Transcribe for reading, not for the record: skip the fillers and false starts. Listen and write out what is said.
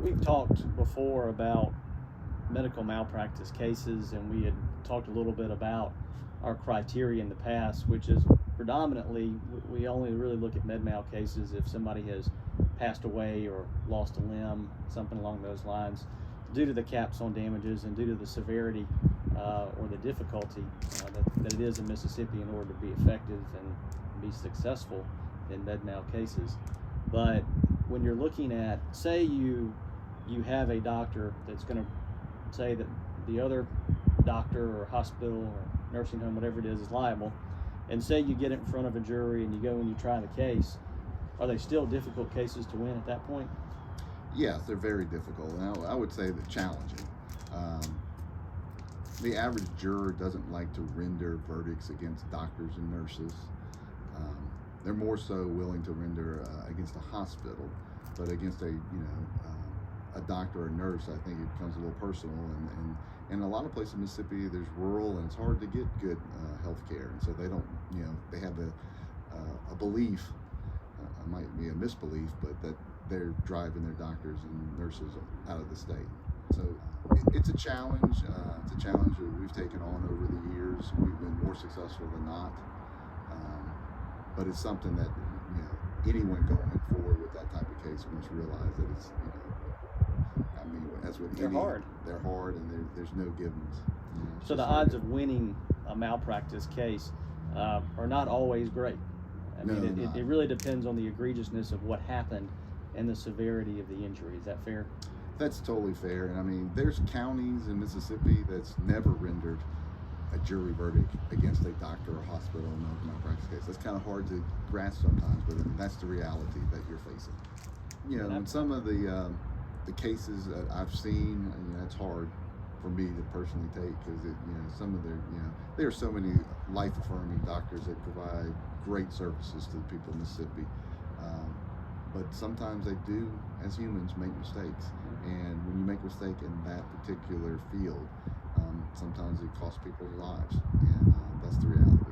we've talked before about medical malpractice cases, and we had talked a little bit about our criteria in the past, which is predominantly we only really look at med mal cases if somebody has passed away or lost a limb, something along those lines, due to the caps on damages and due to the severity or the difficulty that it is in Mississippi in order to be effective and be successful in med mal cases. But when you're looking at, say you have a doctor that's going to say that the other doctor or hospital or nursing home, whatever it is liable, and say you get it in front of a jury and you go and you try the case, are they still difficult cases to win at that point? Yes, they're very difficult. And I would say that challenging. The average juror doesn't like to render verdicts against doctors and nurses. They're more so willing to render against a hospital, but against a doctor or nurse, I think it becomes a little personal. And in a lot of places in Mississippi, there's rural and it's hard to get good health care, and so they don't, they have a belief, it might be a misbelief, but that they're driving their doctors and nurses out of the state. So it's a challenge. It's a challenge that we've taken on over the years. We've been more successful than not. But it's something that anyone going forward with that type of case must realize that it's that's what they're hard. They're hard, and there's no givens. So the odds of winning a malpractice case are not always great. I mean, it really depends on the egregiousness of what happened and the severity of the injury. Is that fair? That's totally fair. And I mean, there's counties in Mississippi that's never rendered a jury verdict against a doctor or hospital in a malpractice case. That's kind of hard to grasp sometimes, but I mean, that's the reality that you're facing. And some of the cases that I've seen, it's hard for me to personally take because some of there are so many life-affirming doctors that provide great services to the people of Mississippi. But sometimes they do, as humans, make mistakes. And when you make a mistake in that particular field, sometimes it costs people's lives. And that's the reality.